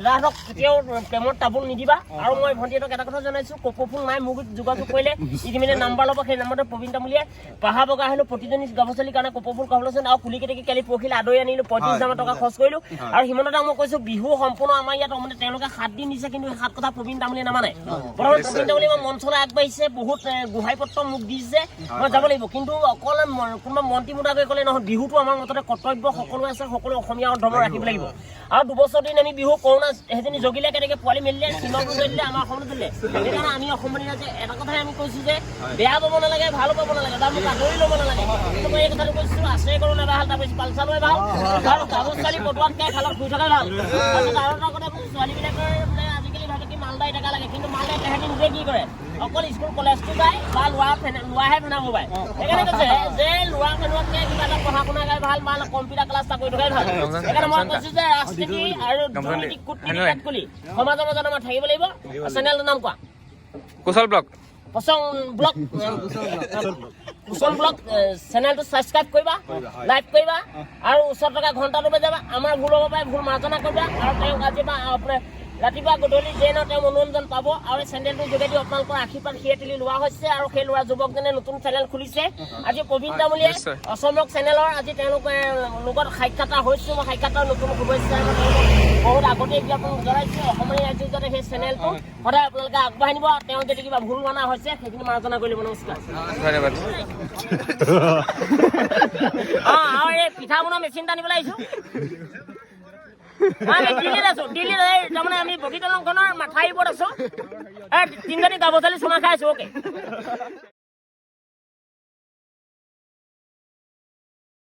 দাদাহঁতক কেতিয়াও প্ৰেমৰ তাবোল নিদিবা আৰু মই ভণ্টিহঁতক এটা কথা জনাইছোঁ কপৌফুল নাই মোক যোগাযোগ কৰিলে ইতিমধ্যে নাম্বাৰ ল'ব সেই নাম্বাৰটো প্ৰবীণ তামুলীয়ে পাহাৰ বগা হেনো প্ৰতিজনী গাভৰুছোৱালীৰ কাৰণে কপৌফুল কবলৈচোন আৰু পুলি কেইটাকে কালি পৰহিলে আদৰি আনিলোঁ 35,000 টকা খৰচ কৰিলোঁ আৰু হিমন্তদাক মই কৈছোঁ বিহু সম্পূৰ্ণ আমাৰ ইয়াত মানে তেওঁলোকে 7 দিন দিছে কিন্তু 7 কথা প্ৰবীণ তামুলীয়ে নামানে প্ৰথমতে প্ৰবীণ তামুলীয়ে মই মঞ্চলৈ আগবাঢ়িছে বহুত গুহাই পত্ৰ মোক দিছে মই যাব লাগিব কিন্তু অকল কোনোবা মন্ত্ৰী মুদাকৈ ক'লে নহয় বিহুটো আমাৰ মততে কৰ্তব্য সকলো আছে সকলো অসমীয়া ধৰ্ম ৰাখিব লাগিব আৰু 2 বছৰ দিন আমি বিহু কৰোণা সেইজনী জগিলে কেনেকৈ পোৱালি মেলিলে সীমান্ত দিলে আমাৰ অসমত দিলে সেইকাৰণে আমি অসমীয়া যে এটা কথাই আমি কৈছোঁ যে বেয়া পাব নালাগে ভাল পাব নালাগে বা মোক আদৰি ল'ব নালাগে কিন্তু মই এই কথাটো কৈছোঁ আছে কৰোণা ভাল তাৰপিছত পালচা লৈ ভাল আৰু গাভৰুছোৱালী পটুৱাতকৈ খালত শুই থকাই ভাল তাৰপিছত আৰু এটা কথা ছোৱালীবিলাকৰ মানে আজিকালি ভাবে কি মালদাই টকা লাগে কিন্তু মালদাই তেহেঁতি নিজে কি কৰে অকল স্কুল কলেজটো যায় বা লোৱাহে বনাব পাৰে সেইকাৰণে কৈছে যে লোৱা মানুহতকৈ কিবা এটা পঢ়া শুনা গাই ভাল বা কম্পিউটাৰ ক্লাছ এটা কৰি থকাই ভাল সেইকাৰণে মই কৈছোঁ যে ৰাজনীতি আৰু দুৰ্নীতি কূটনীতি বুলি সমাজৰ মাজত আমাৰ থাকিব লাগিব চেনেলটোৰ নাম কোৱা কুশল ব্লগ কুশল ব্লগ চেনেলটো ছাবস্ক্ৰাইব কৰিবা লাইক কৰিবা আৰু ওচৰত থকা ঘণ্টাটো বজাবা আমাৰ ভুল হ'ব পাৰে ভুল মাৰ্জনা কৰিবা আৰু তেওঁক আজি বা আপোনাৰ ৰাতিপুৱা গধূলি যেন তেওঁ মনোৰঞ্জন পাব আৰু চেনেলটোৰ যোগেদি আপোনালোকৰ আশীৰ্বাদ সিঁয়তি লোৱা হৈছে আৰু সেই ল'ৰা যুৱকজনে নতুন চেনেল খুলিছে আজি প্ৰবীণ তামুলীয়ে অসমক চেনেলৰ আজি তেওঁলোকে লগত সাক্ষাৎ হৈছোঁ মই সাক্ষাৎৰ নতুন শুভেচ্ছা বহুত আগতেই জ্ঞাপন জনাইছোঁ অসমীয়া ৰাজ্যত যাতে সেই চেনেলটো সদায় আপোনালোকে আগবাঢ়ি নিব তেওঁ যদি কিবা ভুল মানা হৈছে সেইখিনি মাৰ্জনা কৰি ল'ব নমস্কাৰ ধন্যবাদ আৰু এই পিঠা বনোৱা মেচিন টানিবলৈ আহিছোঁ দিল্লীত আছো দিল্লীত তাৰমানে আমি বগীতলংখনৰ মাথাউৰিৰ ওপৰত আছো 3জনী গাভৰুছোৱালী চুমা খাই আছো অ'কে